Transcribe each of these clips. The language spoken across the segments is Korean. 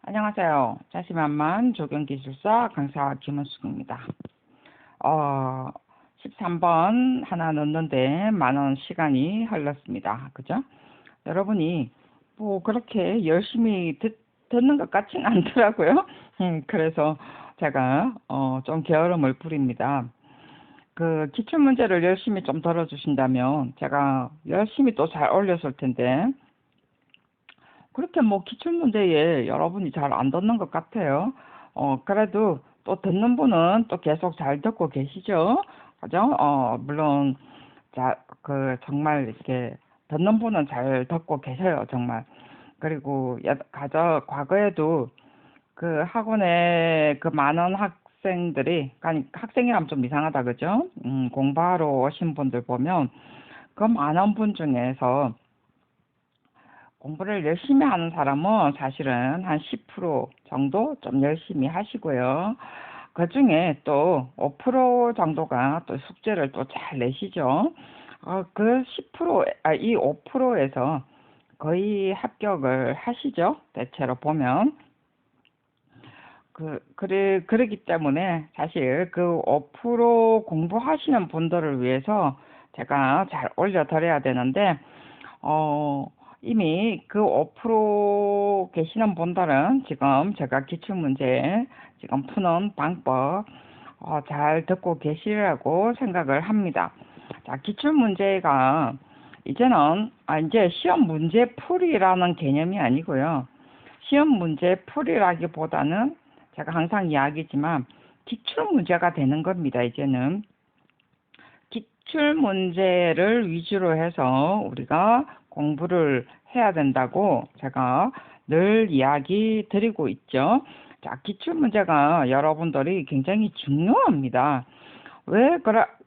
안녕하세요. 자신만만 조경기술사 강사 김은숙입니다. 13번 하나 넣는데 많은 시간이 흘렀습니다. 그죠? 여러분이 뭐 그렇게 열심히 듣는 것 같진 않더라고요. 그래서 제가 좀 게으름을 부립니다. 그 기출문제를 열심히 좀 들어주신다면 제가 열심히 또 잘 올렸을 텐데 그렇게 뭐 기출문제에 여러분이 잘 안 듣는 것 같아요. 그래도 또 듣는 분은 또 계속 잘 듣고 계시죠? 그죠? 물론, 정말 이렇게 듣는 분은 잘 듣고 계셔요, 정말. 그리고, 과거에도 그 학원에 그 많은 학생들이, 아니, 학생이라면 좀 이상하다, 그죠? 공부하러 오신 분들 보면 그 많은 분 중에서 공부를 열심히 하는 사람은 사실은 한 10% 정도 좀 열심히 하시고요. 그 중에 또 5% 정도가 또 숙제를 또 잘 내시죠. 그 5%에서 거의 합격을 하시죠. 대체로 보면. 그러기 때문에 사실 그 5% 공부하시는 분들을 위해서 제가 잘 올려드려야 되는데, 어, 이미 그 5% 계시는 분들은 지금 제가 기출문제 지금 푸는 방법 잘 듣고 계시라고 생각을 합니다. 자, 기출문제가 이제 시험 문제 풀이라는 개념이 아니고요. 시험 문제 풀이라기보다는 제가 항상 이야기지만 기출문제가 되는 겁니다. 이제는. 기출 문제를 위주로 해서 우리가 공부를 해야 된다고 제가 늘 이야기 드리고 있죠. 자, 기출 문제가 여러분들이 굉장히 중요합니다.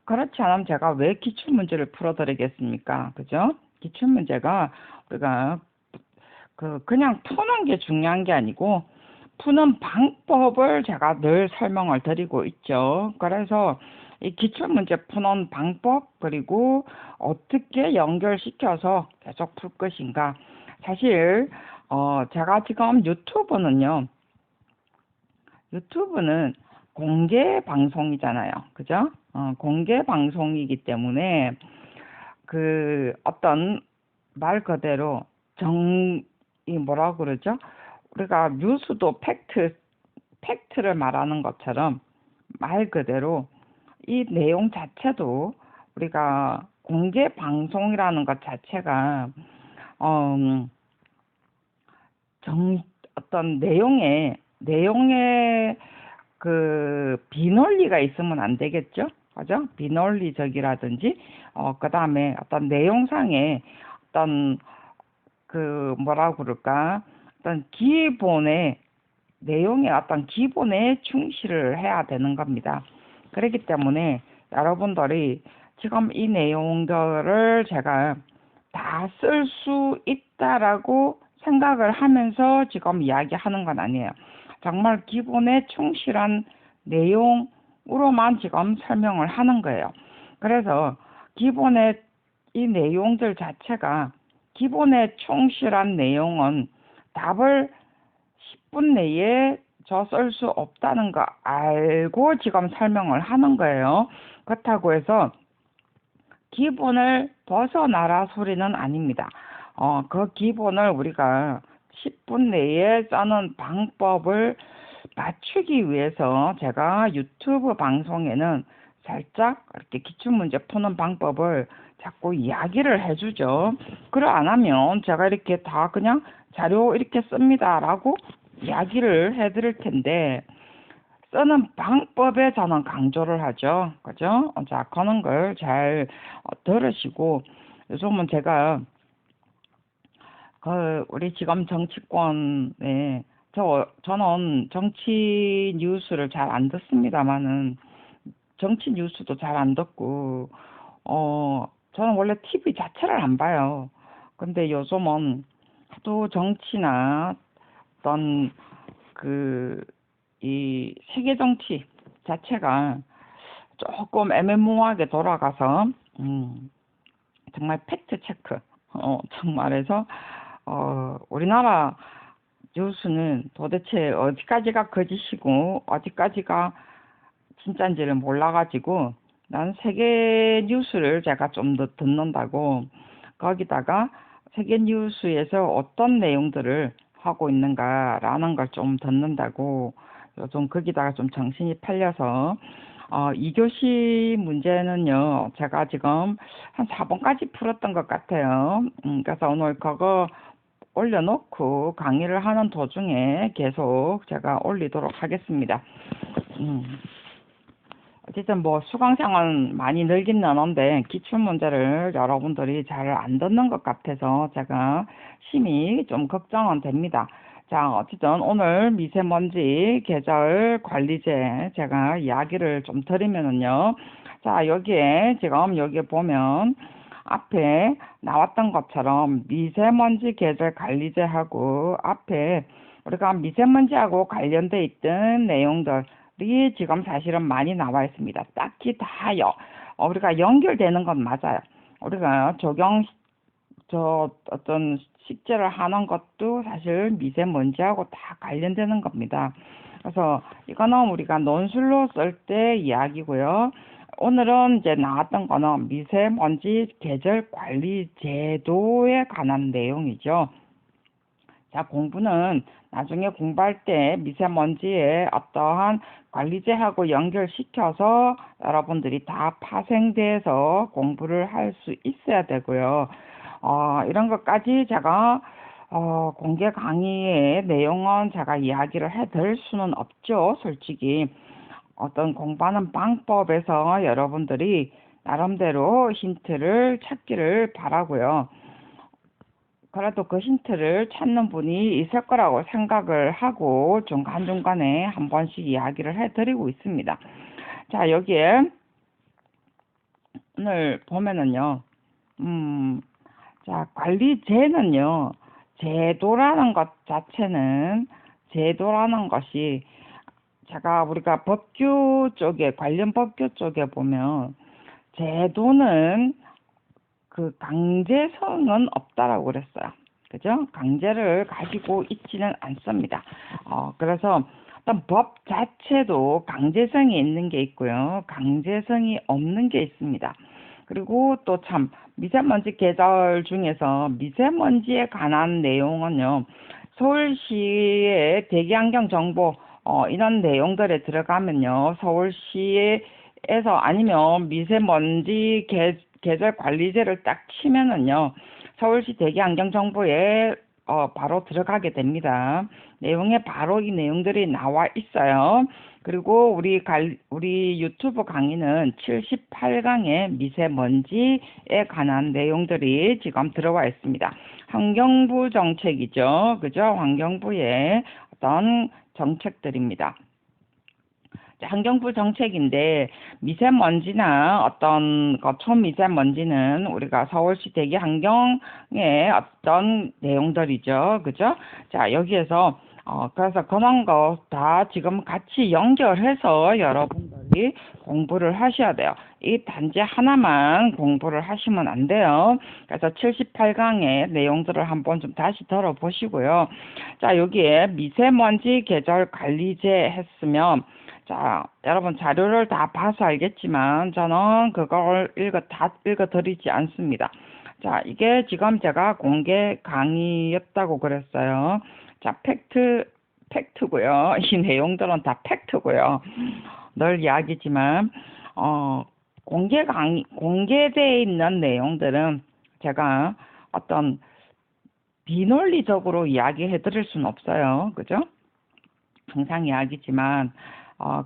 그렇지 않으면 제가 왜 기출 문제를 풀어드리겠습니까? 그죠? 기출 문제가 우리가 그냥 푸는 게 중요한 게 아니고 푸는 방법을 제가 늘 설명을 드리고 있죠. 그래서 이 기출문제 푸는 방법 그리고 어떻게 연결시켜서 계속 풀 것인가. 사실 제가 지금 유튜브는 공개 방송이잖아요. 그죠? 공개 방송이기 때문에 그 어떤 말 그대로 이 뭐라 그러죠? 우리가 뉴스도 팩트를 말하는 것처럼 말 그대로 이 내용 자체도 우리가 공개 방송이라는 것 자체가 음, 어떤 내용에 그 비논리가 있으면 안 되겠죠? 그죠? 비논리적이라든지 그다음에 어떤 내용상의 어떤 그 뭐라 그럴까? 어떤 기본의 내용의 어떤 기본에 충실을 해야 되는 겁니다. 그렇기 때문에 여러분들이 지금 이 내용들을 제가 다 쓸 수 있다라고 생각을 하면서 지금 이야기하는 건 아니에요. 정말 기본에 충실한 내용으로만 지금 설명을 하는 거예요. 그래서 기본의 이 내용들 자체가 기본에 충실한 내용은 답을 10분 내에 저 쓸 수 없다는 거 알고 지금 설명을 하는 거예요. 그렇다고 해서 기본을 벗어나라 소리는 아닙니다. 그 기본을 우리가 10분 내에 써는 방법을 맞추기 위해서 제가 유튜브 방송에는 살짝 이렇게 기출문제 푸는 방법을 자꾸 이야기를 해주죠. 그걸 안 하면 제가 이렇게 다 그냥 자료 이렇게 씁니다라고 이야기를 해드릴 텐데 쓰는 방법에 저는 강조를 하죠. 그죠? 자, 그런 걸 잘 들으시고 요즘은 제가 우리 지금 정치권에 저는 정치 뉴스를 잘 안 듣습니다만은 정치 뉴스도 잘 안 듣고 저는 원래 TV 자체를 안 봐요. 근데 요즘은 하도 정치나 어떤 이 세계 정치 자체가 조금 애매모호하게 돌아가서 정말 팩트 체크 정말해서 우리나라 뉴스는 도대체 어디까지가 거짓이고 어디까지가 진짜인지를 몰라가지고 난 세계 뉴스를 제가 좀 더 듣는다고 거기다가 세계 뉴스에서 어떤 내용들을 하고 있는가라는 걸 좀 듣는다고 요즘 거기다가 좀 정신이 팔려서 2교시 문제는요 제가 지금 한 4번까지 풀었던 것 같아요. 그래서 오늘 그거 올려놓고 강의를 하는 도중에 계속 제가 올리도록 하겠습니다. 어쨌든 뭐 수강생은 많이 늘긴 나는데 기출문제를 여러분들이 잘 안 듣는 것 같아서 제가 심히 좀 걱정은 됩니다. 자, 어쨌든 오늘 미세먼지 계절 관리제 제가 이야기를 좀 드리면은요. 자, 여기에 지금 여기에 보면 앞에 나왔던 것처럼 미세먼지 계절 관리제하고 앞에 우리가 미세먼지하고 관련돼 있던 내용들이 지금 사실은 많이 나와 있습니다. 딱히 우리가 연결되는 건 맞아요. 우리가 어떤 식재를 하는 것도 사실 미세먼지하고 다 관련되는 겁니다. 그래서 이거는 우리가 논술로 쓸 때 이야기고요. 오늘은 이제 나왔던 거는 미세먼지 계절 관리 제도에 관한 내용이죠. 자, 공부는 나중에 공부할 때 미세먼지의 어떠한 관리제하고 연결시켜서 여러분들이 다 파생돼서 공부를 할 수 있어야 되고요. 이런 것까지 제가 공개 강의의 내용은 제가 이야기를 해드릴 수는 없죠, 솔직히. 어떤 공부하는 방법에서 여러분들이 나름대로 힌트를 찾기를 바라고요. 그래도 그 힌트를 찾는 분이 있을 거라고 생각을 하고 중간중간에 한 번씩 이야기를 해드리고 있습니다. 자, 여기에 오늘 보면은요, 자, 관리제는요, 제도라는 것 자체는, 제도라는 것이, 우리가 법규 쪽에, 관련 법규 쪽에 보면, 제도는 그 강제성은 없다라고 그랬어요. 그죠? 강제를 가지고 있지는 않습니다. 그래서 어떤 법 자체도 강제성이 있는 게 있고요. 강제성이 없는 게 있습니다. 그리고 또 참 미세먼지 계절 중에서 미세먼지에 관한 내용은요. 서울시의 대기환경 정보 이런 내용들에 들어가면요. 서울시에서 아니면 미세먼지 계절 관리제를 딱 치면은요. 서울시 대기환경정보에 바로 들어가게 됩니다. 내용에 바로 이 내용들이 나와 있어요. 그리고 우리 유튜브 강의는 78강의 미세먼지에 관한 내용들이 지금 들어와 있습니다. 환경부 정책이죠. 그죠? 환경부의 어떤 정책들입니다. 환경부 정책인데 미세먼지나 어떤 초미세먼지는 우리가 서울시 대기 환경의 어떤 내용들이죠. 그죠? 자, 여기에서 그래서 그런 거 다 지금 같이 연결해서 여러분들이 공부를 하셔야 돼요. 이 단지 하나만 공부를 하시면 안 돼요. 그래서 78강의 내용들을 한번 좀 다시 들어보시고요. 자, 여기에 미세먼지 계절 관리제 했으면 자, 여러분 자료를 다 봐서 알겠지만 저는 그걸 다 읽어드리지 않습니다. 자, 이게 지금 제가 공개 강의였다고 그랬어요. 자, 팩트고요. 이 내용들은 다 팩트고요. 늘 이야기지만 공개되어 있는 내용들은 제가 어떤 비논리적으로 이야기해 드릴 수는 없어요. 그죠? 항상 이야기지만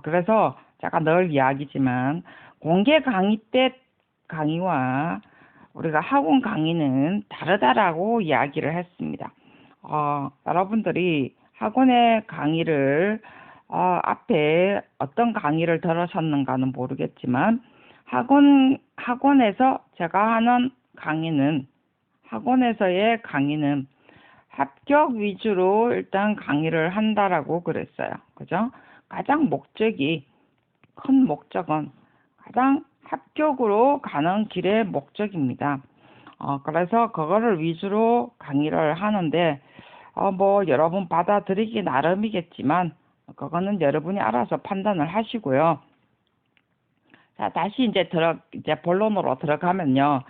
그래서 제가 늘 이야기지만 공개 강의 때 강의와 우리가 학원 강의는 다르다라고 이야기를 했습니다. 여러분들이 학원의 강의를 앞에 어떤 강의를 들으셨는가는 모르겠지만 학원에서 제가 하는 강의는 학원에서의 강의는 합격 위주로 일단 강의를 한다라고 그랬어요. 그죠? 가장 큰 목적은 가장 합격으로 가는 길의 목적입니다. 그래서 그거를 위주로 강의를 하는데, 뭐 여러분 받아들이기 나름이겠지만 그거는 여러분이 알아서 판단을 하시고요. 자, 다시 이제 본론으로 들어가면요.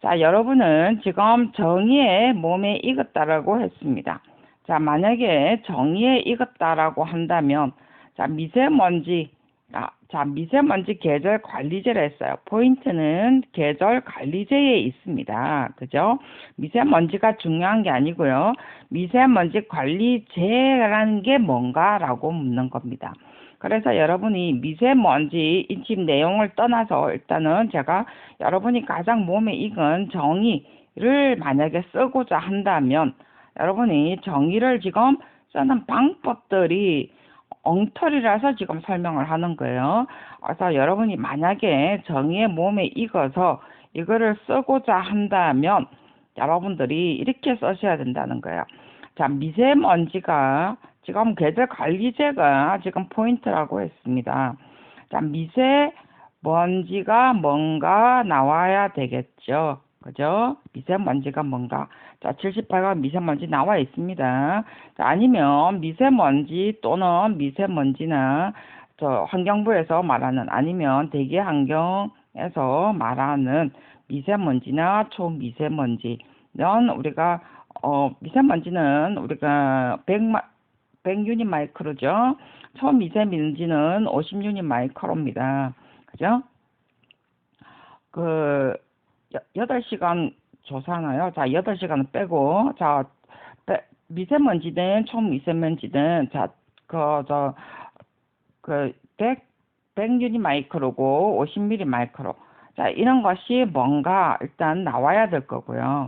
자, 여러분은 지금 정의에 몸에 익었다라고 했습니다. 자, 만약에 정의에 익었다라고 한다면, 자, 미세먼지 계절 관리제를 했어요. 포인트는 계절 관리제에 있습니다. 그죠? 미세먼지가 중요한 게 아니고요. 미세먼지 관리제라는 게 뭔가라고 묻는 겁니다. 그래서 여러분이 미세먼지 인집 내용을 떠나서 일단은 제가 여러분이 가장 몸에 익은 정의를 만약에 쓰고자 한다면 여러분이 정의를 지금 쓰는 방법들이 엉터리라서 지금 설명을 하는 거예요. 그래서 여러분이 만약에 정의의 몸에 익어서 이거를 쓰고자 한다면 여러분들이 이렇게 쓰셔야 된다는 거예요. 자, 미세먼지가 지금 계절 관리제가 지금 포인트라고 했습니다. 자, 미세먼지가 뭔가 나와야 되겠죠. 그죠? 미세먼지가 뭔가. 자, 78가 미세먼지 나와 있습니다. 자, 아니면 미세먼지 또는 미세먼지나 환경부에서 말하는 아니면 대기 환경에서 말하는 미세먼지나 초미세먼지는 우리가 미세먼지는 우리가 100유닛 마이크로죠. 초미세먼지는 50유닛 마이크로입니다. 그죠? 8시간 조사하나요? 자, 8시간은 빼고, 자, 미세먼지든 초미세먼지든, 자, 100유닛 마이크로고, 50mm 마이크로. 자, 이런 것이 뭔가 일단 나와야 될 거고요.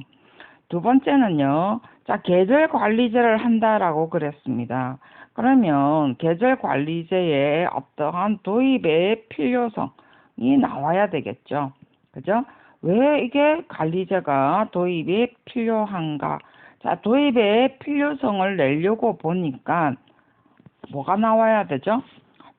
두 번째는요, 자, 계절 관리제를 한다라고 그랬습니다. 그러면 계절 관리제에 어떠한 도입의 필요성이 나와야 되겠죠. 그죠? 왜 이게 관리제가 도입이 필요한가? 자, 도입의 필요성을 내려고 보니까 뭐가 나와야 되죠?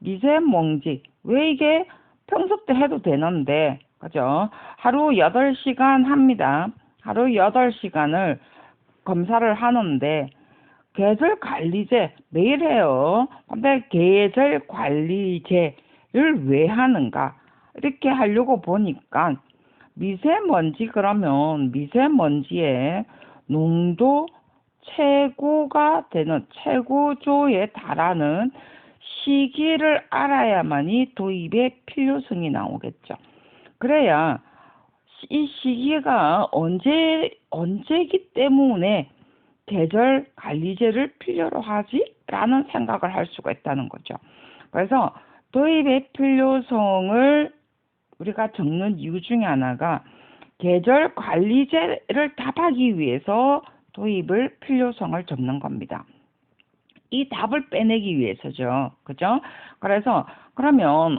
미세먼지. 왜 이게 평소 때 해도 되는데, 그죠? 하루 8시간 합니다. 하루 8시간을 검사를 하는데, 계절 관리제 매일 해요. 근데 계절 관리제를 왜 하는가? 이렇게 하려고 보니까, 그러면 미세먼지의 농도 최고가 되는 최고조에 달하는 시기를 알아야만이 도입의 필요성이 나오겠죠. 그래야 이 시기가 언제이기 때문에 계절 관리제를 필요로 하지? 라는 생각을 할 수가 있다는 거죠. 그래서 도입의 필요성을 우리가 적는 이유 중에 하나가 계절 관리제를 답하기 위해서 도입을 필요성을 적는 겁니다. 이 답을 빼내기 위해서죠. 그죠? 그래서 그러면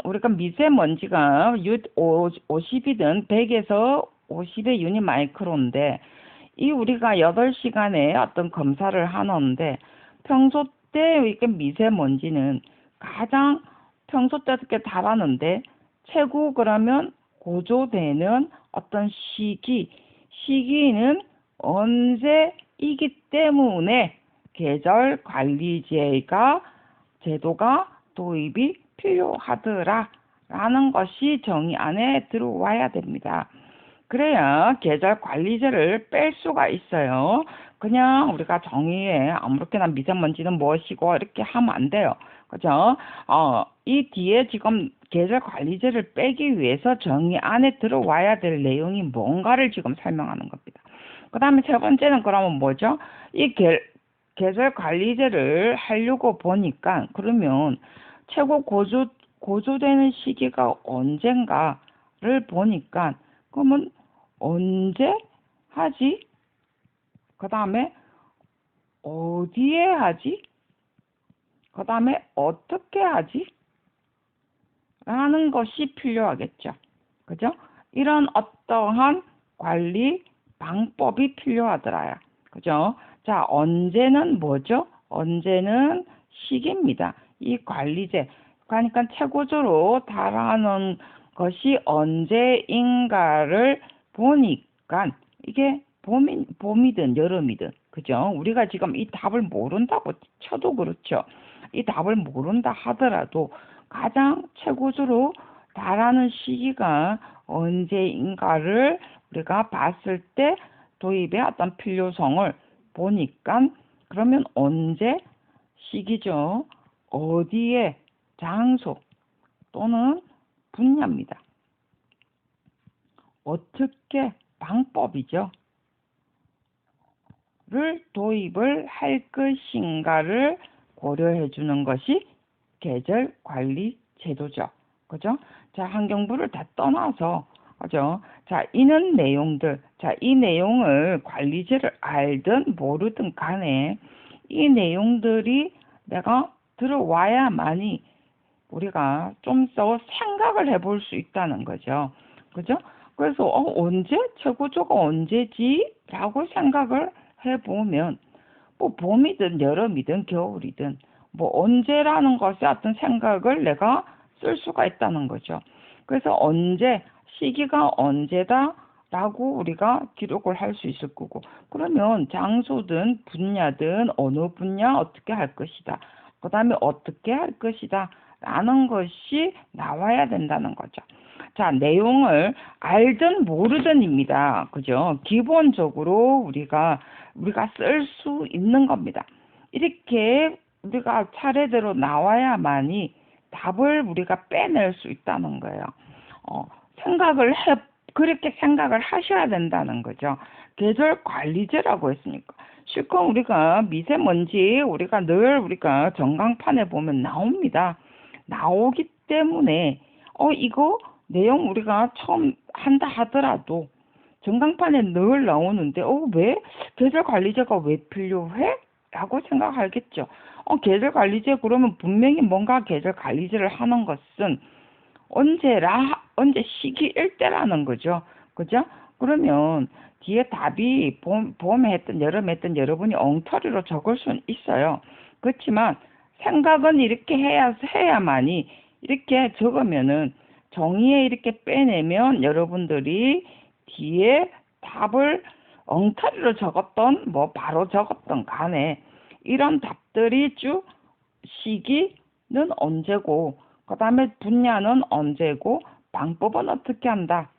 우리가 미세먼지가 50이든 100에서 50의 유닛 마이크로인데 이 우리가 8시간에 어떤 검사를 하는데 평소 때 이렇게 미세먼지는 가장 평소 때 어떻게 달하는데 최고 그러면 고조되는 어떤 시기는 언제이기 때문에 계절 관리제가 제도가 도입이 필요하더라라는 것이 정의 안에 들어와야 됩니다. 그래야 계절 관리제를 뺄 수가 있어요. 그냥 우리가 정의에 아무렇게나 미세먼지는 무엇이고 이렇게 하면 안 돼요. 그죠? 이 뒤에 지금 계절 관리제를 빼기 위해서 정의 안에 들어와야 될 내용이 뭔가를 지금 설명하는 겁니다. 그 다음에 세 번째는 그러면 뭐죠? 이 계절 관리제를 하려고 보니까 그러면 최고 고조되는 시기가 언젠가를 보니까 그러면 언제 하지? 그 다음에 어디에 하지? 그 다음에 어떻게 하지? 라는 것이 필요하겠죠. 그죠? 이런 어떠한 관리 방법이 필요하더라요. 그죠? 자, 언제는 뭐죠? 언제는 시기입니다. 이 관리제. 그러니까 최고조로 달하는 것이 언제인가를 보니까 이게 봄이든 여름이든 그죠? 우리가 지금 이 답을 모른다고 쳐도 그렇죠. 이 답을 모른다 하더라도 가장 최고수로 달하는 시기가 언제인가를 우리가 봤을 때 도입의 어떤 필요성을 보니까 그러면 언제 시기죠. 어디에 장소 또는 분야입니다. 어떻게 방법이죠. 를 도입을 할 것인가를 고려해 주는 것이 계절 관리 제도죠. 그죠? 자, 환경부를 다 떠나서 그죠? 자, 이는 내용들. 자, 이 내용을 관리제를 알든 모르든 간에 이 내용들이 내가 들어와야만이 우리가 좀 더 생각을 해볼 수 있다는 거죠. 그죠? 그래서 언제 최고조가 언제지? 라고 생각을 해보면 뭐 봄이든 여름이든 겨울이든 뭐 언제라는 것에 어떤 생각을 내가 쓸 수가 있다는 거죠. 그래서 언제 시기가 언제다라고 우리가 기록을 할 수 있을 거고 그러면 장소든 분야든 어느 분야 어떻게 할 것이다. 그 다음에 어떻게 할 것이다 라는 것이 나와야 된다는 거죠. 자, 내용을 알든 모르든입니다. 그죠? 기본적으로 우리가 쓸 수 있는 겁니다. 이렇게 우리가 차례대로 나와야만이 답을 우리가 빼낼 수 있다는 거예요. 그렇게 생각을 하셔야 된다는 거죠. 계절 관리제라고 했으니까. 실컷 우리가 미세먼지 우리가 전광판에 보면 나옵니다. 나오기 때문에 이거 내용 우리가 처음 한다 하더라도 전광판에 늘 나오는데 왜 계절관리제가 왜 필요해? 라고 생각하겠죠. 계절관리제 그러면 분명히 뭔가 계절관리제를 하는 것은 언제 시기일 때라는 거죠. 그죠? 그러면 뒤에 답이 봄에 했든 여름에 했든 여러분이 엉터리로 적을 수는 있어요. 그렇지만 생각은 이렇게 해야만이 이렇게 적으면은 정의에 이렇게 빼내면 여러분들이 뒤에 답을 엉터리로 적었던 뭐 바로 적었던 간에 이런 답들이 쭉 시기는 언제고 그 다음에 분야는 언제고 방법은 어떻게 한다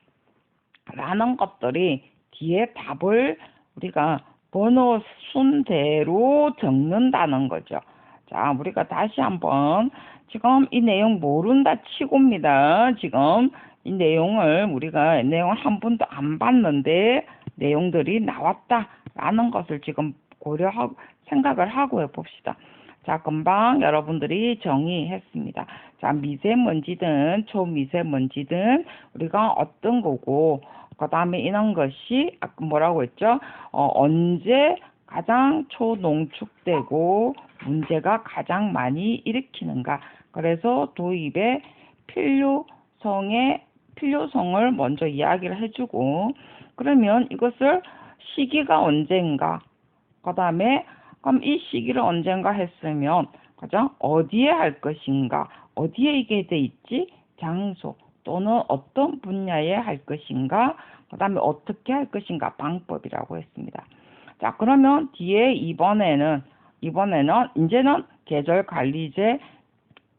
라는 것들이 뒤에 답을 우리가 번호 순대로 적는다는 거죠. 자, 우리가 다시 한번 지금 이 내용 모른다 치고입니다. 지금 이 내용을 우리가 내용을 한 번도 안 봤는데 내용들이 나왔다라는 것을 지금 고려하고 생각을 하고 해봅시다. 자, 금방 여러분들이 정의했습니다. 자, 미세먼지든 초미세먼지든 우리가 어떤 거고 그 다음에 이런 것이 아까 뭐라고 했죠? 언제 가장 초농축되고 문제가 가장 많이 일으키는가. 그래서 도입의 필요성을 먼저 이야기를 해주고 그러면 이것을 시기가 언젠가 그 다음에 그럼 이 시기를 언젠가 했으면 그죠? 어디에 할 것인가 어디에 이게 돼 있지? 장소 또는 어떤 분야에 할 것인가 그 다음에 어떻게 할 것인가 방법이라고 했습니다. 자, 그러면 뒤에 이번에는 이제는 계절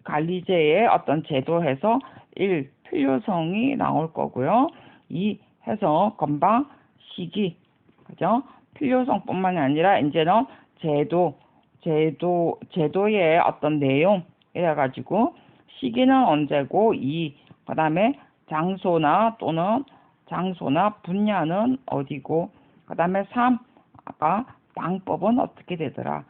관리제의 어떤 제도에서 1. 필요성이 나올 거고요. 2. 해서 금방 시기 그죠? 필요성뿐만이 아니라 이제는 제도의 어떤 내용 이래가지고 시기는 언제고 2. 그 다음에 장소나 분야는 어디고 그 다음에 3. 아까 방법은 어떻게 되더라.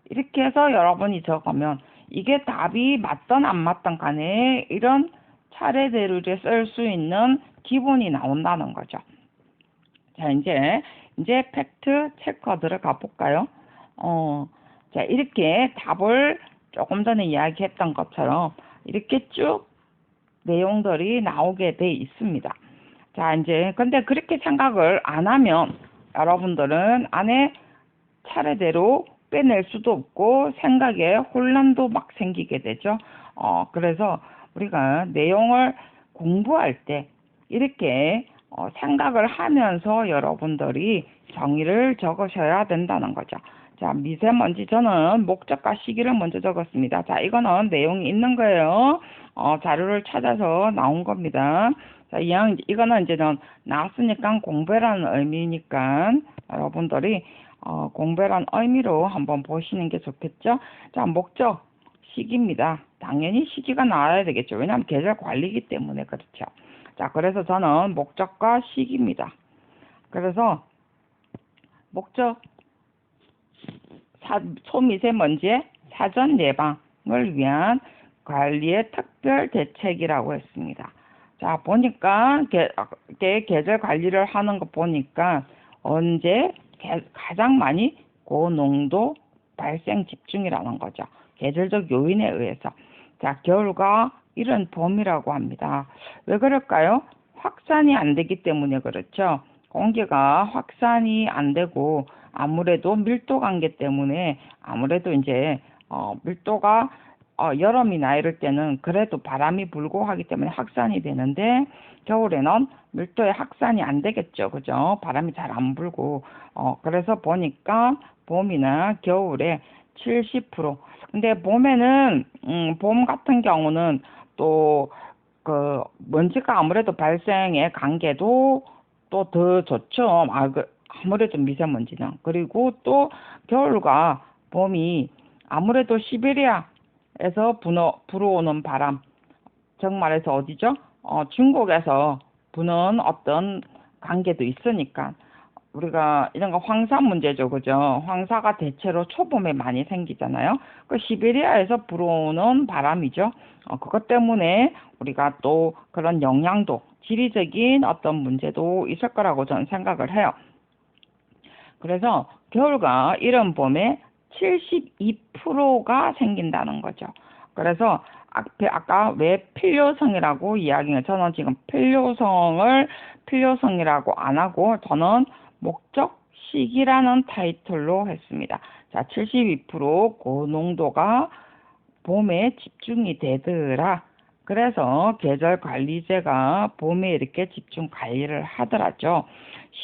이렇게 해서 여러분이 적으면 이게 답이 맞든 안 맞든 간에 이런 차례대로 쓸 수 있는 기본이 나온다는 거죠. 자, 이제 팩트 체커 들어가 볼까요? 자, 이렇게 답을 조금 전에 이야기했던 것처럼 이렇게 쭉 내용들이 나오게 돼 있습니다. 자, 이제 근데 그렇게 생각을 안 하면 여러분들은 안에 차례대로 빼낼 수도 없고 생각에 혼란도 막 생기게 되죠. 그래서 우리가 내용을 공부할 때 이렇게 생각을 하면서 여러분들이 정의를 적으셔야 된다는 거죠. 자, 미세먼지 저는 목적과 시기를 먼저 적었습니다. 자, 이거는 내용이 있는 거예요. 자료를 찾아서 나온 겁니다. 자, 이거는 이제는 나왔으니까 공부라는 의미니까 여러분들이 공부란 의미로 한번 보시는 게 좋겠죠. 자, 목적, 시기입니다. 당연히 시기가 나와야 되겠죠. 왜냐하면 계절 관리이기 때문에 그렇죠. 자, 그래서 저는 목적과 시기입니다. 그래서 목적, 초미세먼지의 사전 예방을 위한 관리의 특별 대책이라고 했습니다. 자, 보니까 계절 관리를 하는 거 보니까 언제 가장 많이 고농도 발생 집중이라는 거죠. 계절적 요인에 의해서. 자, 겨울과 이른 봄이라고 합니다. 왜 그럴까요? 확산이 안 되기 때문에 그렇죠. 공기가 확산이 안 되고 아무래도 밀도 관계 때문에 아무래도 이제 밀도가 여름이나 이럴 때는 그래도 바람이 불고 하기 때문에 확산이 되는데 겨울에는 밀도의 확산이 안 되겠죠. 그죠? 바람이 잘 안 불고 그래서 보니까 봄이나 겨울에 70%. 근데 봄에는 봄 같은 경우는 또 그 먼지가 아무래도 발생의 관계도 또 더 좋죠. 아무래도 미세먼지는. 그리고 또 겨울과 봄이 아무래도 시베리아에서 불어오는 바람, 정말에서 어디죠? 중국에서 부는 어떤 관계도 있으니까 우리가 이런 거 황사 문제죠, 그죠? 황사가 대체로 초봄에 많이 생기잖아요. 그 시베리아에서 불어오는 바람이죠. 그것 때문에 우리가 또 그런 영향도, 지리적인 어떤 문제도 있을 거라고 저는 생각을 해요. 그래서 겨울과 이른 봄에 72%가 생긴다는 거죠. 그래서 아까 왜 필요성이라고 이야기를 저는 지금 필요성이라고 안 하고 저는 목적 시기라는 타이틀로 했습니다. 자, 72% 고농도가 봄에 집중이 되더라. 그래서 계절 관리제가 봄에 이렇게 집중 관리를 하더라죠.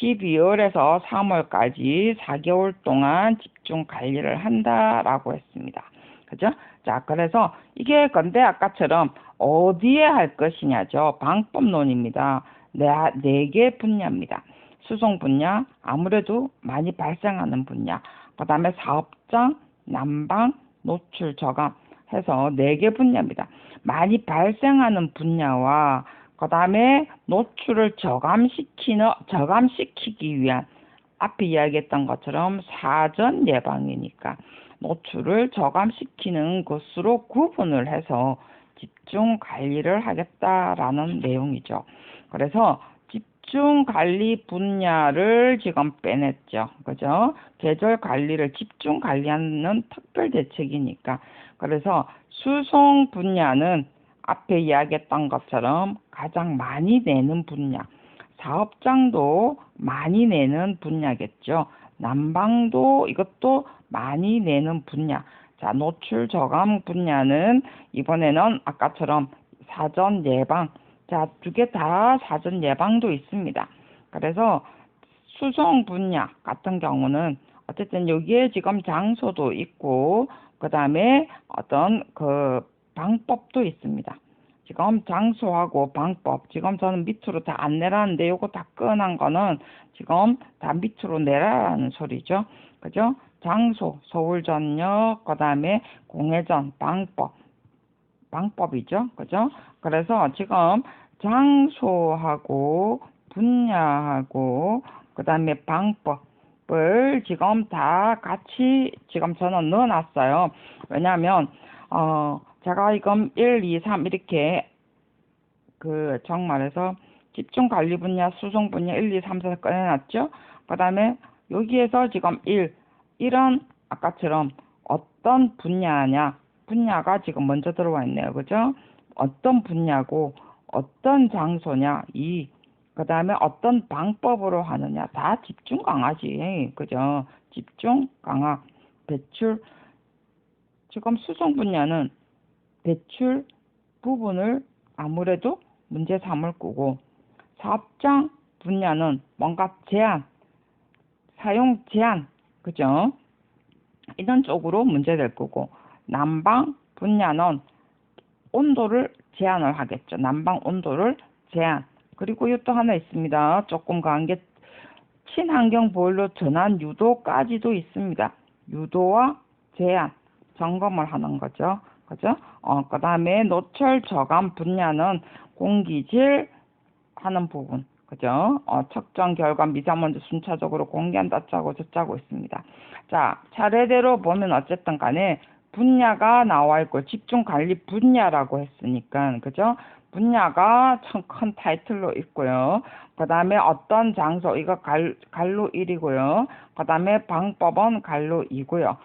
12월에서 3월까지 4개월 동안 집중 관리를 한다라고 했습니다. 그죠? 자, 그래서 이게 근데 아까처럼 어디에 할 것이냐죠. 방법론입니다. 네 개 분야입니다. 수송 분야, 아무래도 많이 발생하는 분야, 그 다음에 사업장, 난방, 노출 저감 해서 네 개 분야입니다. 많이 발생하는 분야와 그 다음에 노출을 저감시키기 위한 앞에 이야기했던 것처럼 사전 예방이니까 노출을 저감시키는 것으로 구분을 해서 집중 관리를 하겠다라는 내용이죠. 그래서 집중 관리 분야를 지금 빼냈죠. 그죠? 계절 관리를 집중 관리하는 특별 대책이니까. 그래서 수송 분야는 앞에 이야기했던 것처럼 가장 많이 내는 분야. 사업장도 많이 내는 분야겠죠. 난방도 이것도 많이 내는 분야. 자, 노출 저감 분야는 이번에는 아까처럼 사전 예방. 자, 두 개 다 사전 예방도 있습니다. 그래서 수송 분야 같은 경우는 어쨌든 여기에 지금 장소도 있고 그 다음에 어떤 그 방법도 있습니다. 지금 장소하고 방법, 지금 저는 밑으로 다 안 내라는데 요거 다 끄는 거는 지금 다 밑으로 내라라는 소리죠. 그죠? 장소, 서울전역, 그 다음에 공회전, 방법이죠. 그죠? 그래서 지금 장소하고 분야하고 그 다음에 방법을 지금 다 같이 지금 저는 넣어놨어요. 왜냐하면 제가 지금 1, 2, 3 이렇게 그 정말에서 집중 관리 분야, 수송 분야 1, 2, 3, 4 꺼내놨죠. 그 다음에 여기에서 지금 1은 아까처럼 어떤 분야냐, 분야가 지금 먼저 들어와 있네요. 그죠? 어떤 분야고 어떤 장소냐, 그 다음에 어떤 방법으로 하느냐, 다 집중 강화지. 그죠? 집중 강화, 배출, 지금 수송 분야는 배출 부분을 아무래도 문제 삼을 거고 사업장 분야는 뭔가 제한, 사용 제한, 그죠? 이런 쪽으로 문제될 거고, 난방 분야는 온도를 제한을 하겠죠. 난방 온도를 제한. 그리고 또 하나 있습니다. 조금 강한 게 친환경 보일러 전환 유도까지도 있습니다. 유도와 제한, 점검을 하는 거죠. 그죠? 그 다음에 노출 저감 분야는 공기질 하는 부분. 그죠? 측정 결과 미세먼지 순차적으로 공개한다 짜고 저짜고 있습니다. 자, 차례대로 보면 어쨌든 간에 분야가 나와 있고 집중 관리 분야라고 했으니까 그죠? 분야가 참 큰 타이틀로 있고요. 그 다음에 어떤 장소 이거 갈로 1이고요. 그 다음에 방법은 갈로 2고요.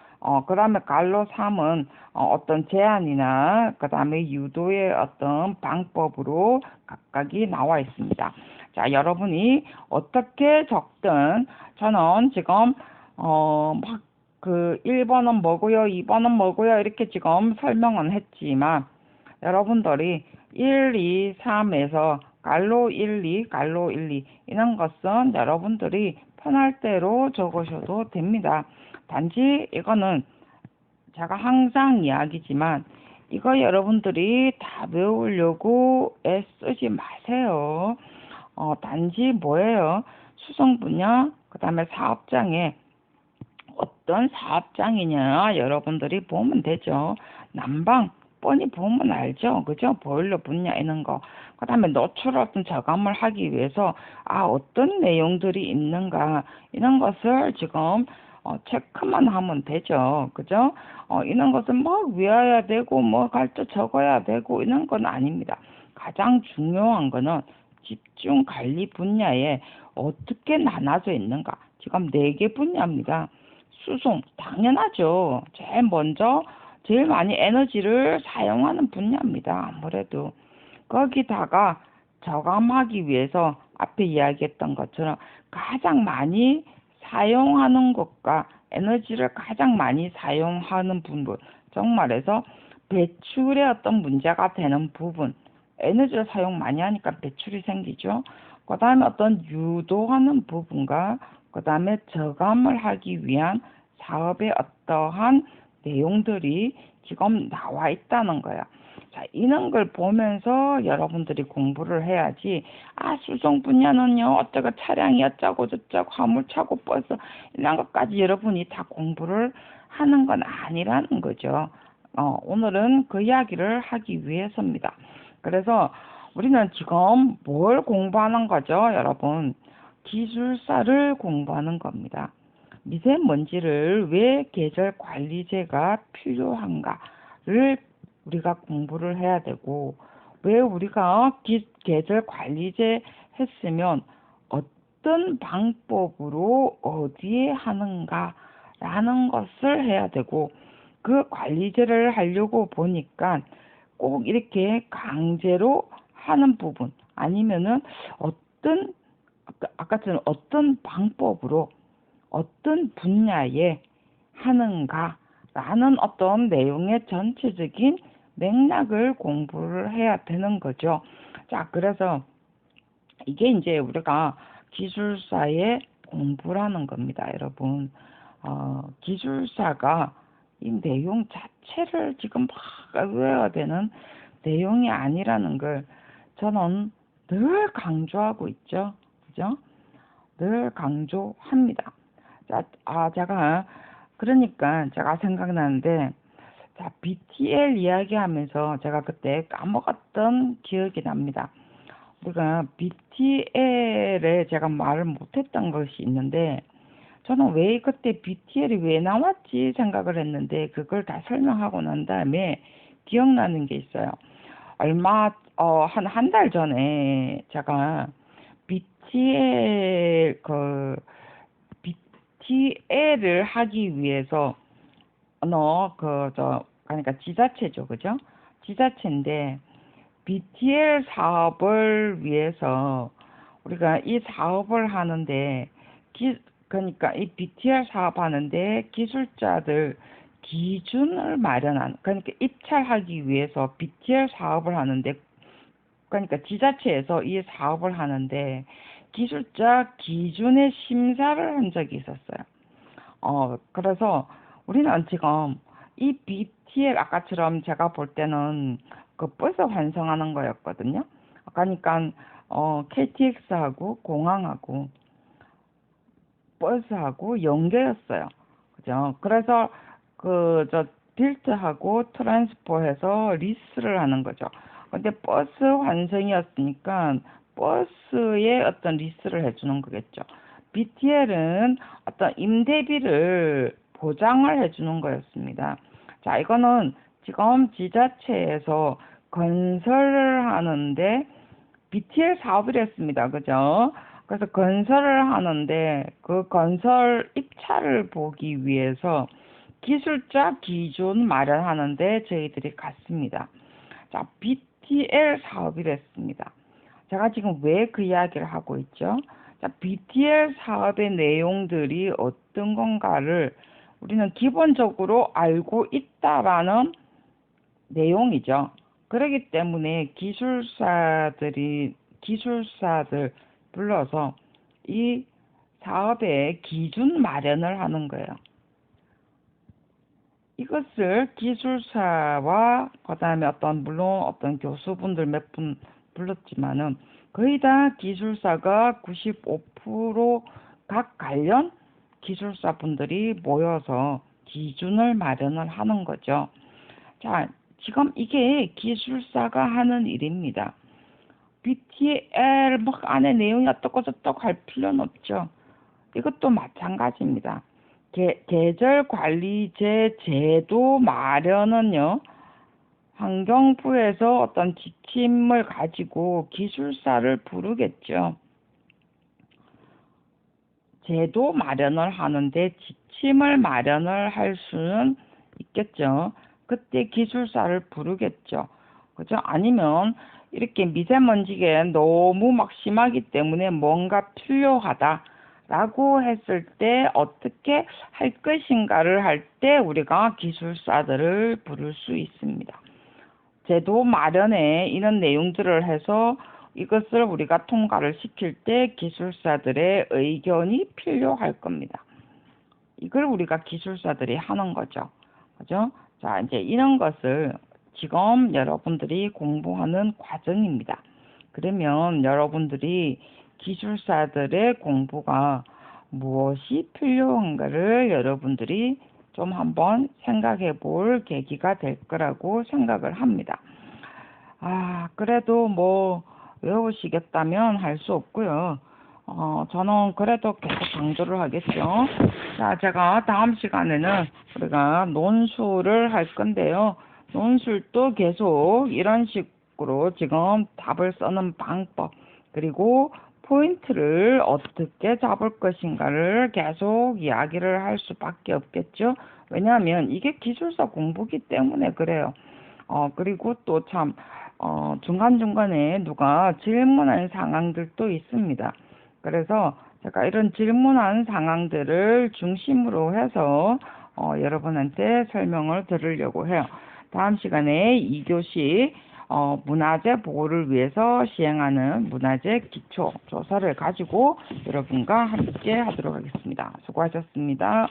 그 다음에 갈로 3은 어떤 제한이나 그 다음에 유도의 어떤 방법으로 각각이 나와 있습니다. 자, 여러분이 어떻게 적든 저는 지금 막 그 1번은 뭐고요, 2번은 뭐고요 이렇게 지금 설명은 했지만 여러분들이 1, 2, 3에서 갈로 1, 2, 갈로 1, 2 이런 것은 여러분들이 편할 대로 적으셔도 됩니다. 단지 이거는 제가 항상 이야기지만 이거 여러분들이 다 외우려고 애쓰지 마세요. 단지 뭐예요? 수송 분야, 그 다음에 사업장에 어떤 사업장이냐 여러분들이 보면 되죠. 난방 뻔히 보면 알죠. 그죠? 보일러 분야 이런 거. 그 다음에 노출 어떤 저감을 하기 위해서 어떤 내용들이 있는가 이런 것을 지금 체크만 하면 되죠. 그죠? 이런 것은 막 외워야 되고 뭐 갈 때 적어야 되고 이런 건 아닙니다. 가장 중요한 거는 집중 관리 분야에 어떻게 나눠져 있는가. 지금 4개 분야입니다. 수송 당연하죠. 제일 많이 에너지를 사용하는 분야입니다. 아무래도 거기다가 저감하기 위해서 앞에 이야기했던 것처럼 가장 많이 사용하는 것과 에너지를 가장 많이 사용하는 부분, 정말해서 배출의 어떤 문제가 되는 부분, 에너지를 사용 많이 하니까 배출이 생기죠. 그 다음에 어떤 유도하는 부분과 그 다음에 저감을 하기 위한 사업의 어떠한 내용들이 지금 나와 있다는 거야. 자, 이런 걸 보면서 여러분들이 공부를 해야지, 수송 분야는요, 어쩌고 차량이 어쩌고 저쩌고 화물차고 버스, 이런 것까지 여러분이 다 공부를 하는 건 아니라는 거죠. 오늘은 그 이야기를 하기 위해서입니다. 그래서 우리는 지금 뭘 공부하는 거죠, 여러분? 기술사를 공부하는 겁니다. 미세먼지를 왜 계절 관리제가 필요한가를 우리가 공부를 해야 되고, 왜 우리가 계절 관리제 했으면 어떤 방법으로 어디에 하는가라는 것을 해야 되고, 그 관리제를 하려고 보니까 꼭 이렇게 강제로 하는 부분 아니면은 아까처럼 어떤 방법으로 어떤 분야에 하는가라는 어떤 내용의 전체적인 맥락을 공부를 해야 되는 거죠. 자, 그래서 이게 이제 우리가 기술사의 공부라는 겁니다, 여러분. 기술사가 이 내용 자체를 지금 막 외워야 되는 내용이 아니라는 걸 저는 늘 강조하고 있죠. 그죠? 늘 강조합니다. 그러니까 제가 생각나는데, 자, BTL 이야기하면서 제가 그때 까먹었던 기억이 납니다. 우리가 BTL에 제가 말을 못했던 것이 있는데, 저는 왜 그때 BTL이 왜 나왔지 생각을 했는데, 그걸 다 설명하고 난 다음에 기억나는 게 있어요. 한 달 전에 제가 BTL을 하기 위해서, 그러니까 지자체죠, 그죠? 지자체인데, BTL 사업을 위해서 우리가 이 사업을 하는데, 그러니까 이 BTL 사업 하는데 기술자들 기준을 그러니까 입찰하기 위해서 BTL 사업을 하는데, 그러니까 지자체에서 이 사업을 하는데 기술자 기준의 심사를 한 적이 있었어요. 그래서 우리는 지금 이 BTL 아까처럼 제가 볼 때는 그 버스 환승하는 거였거든요. 그러니까 KTX하고 공항하고 버스하고 연계였어요. 그죠? 그래서 저 빌트하고 트랜스포해서 리스를 하는 거죠. 근데 버스 환승이었으니까 버스에 어떤 리스를 해주는 거겠죠. BTL은 어떤 임대비를 보장을 해주는 거였습니다. 자, 이거는 지금 지자체에서 건설을 하는데 BTL 사업이랬습니다. 그죠? 그래서 건설을 하는데 그 건설 입찰을 보기 위해서 기술자 기준 마련하는데 저희들이 갔습니다. 자, BTL 사업이랬습니다. 제가 지금 왜 그 이야기를 하고 있죠? 자, BTL 사업의 내용들이 어떤 건가를 우리는 기본적으로 알고 있다라는 내용이죠. 그렇기 때문에 기술사들 불러서 이 사업의 기준 마련을 하는 거예요. 이것을 기술사와 그다음에 물론 어떤 교수분들 몇 분 불렀지만은 거의 다 기술사가 95% 각 관련 기술사분들이 모여서 기준을 마련을 하는 거죠. 자, 지금 이게 기술사가 하는 일입니다. BTL 막 안에 내용이 어떻고 저떻고 할 필요는 없죠. 이것도 마찬가지입니다. 계절관리제 제도 마련은요, 환경부에서 어떤 지침을 가지고 기술사를 부르겠죠. 제도 마련을 하는데 지침을 마련을 할 수는 있겠죠. 그때 기술사를 부르겠죠. 그죠? 아니면 이렇게 미세먼지가 너무 막 심하기 때문에 뭔가 필요하다라고 했을 때 어떻게 할 것인가를 할 때 우리가 기술사들을 부를 수 있습니다. 제도 마련에 이런 내용들을 해서 이것을 우리가 통과를 시킬 때 기술사들의 의견이 필요할 겁니다. 이걸 우리가 기술사들이 하는 거죠. 그죠? 자, 이제 이런 것을 지금 여러분들이 공부하는 과정입니다. 그러면 여러분들이 기술사들의 공부가 무엇이 필요한가를 여러분들이 좀 한번 생각해 볼 계기가 될 거라고 생각을 합니다. 그래도 뭐 외우시겠다면 할 수 없고요. 저는 그래도 계속 강조를 하겠죠. 자, 제가 다음 시간에는 우리가 논술을 할 건데요. 논술도 계속 이런 식으로 지금 답을 쓰는 방법, 그리고 포인트를 어떻게 잡을 것인가를 계속 이야기를 할 수밖에 없겠죠. 왜냐하면 이게 기술사 공부기 때문에 그래요. 그리고 또 중간중간에 누가 질문한 상황들도 있습니다. 그래서 제가 이런 질문한 상황들을 중심으로 해서 여러분한테 설명을 드리려고 해요. 다음 시간에 2교시 문화재 보호를 위해서 시행하는 문화재 기초 조사를 가지고 여러분과 함께 하도록 하겠습니다. 수고하셨습니다.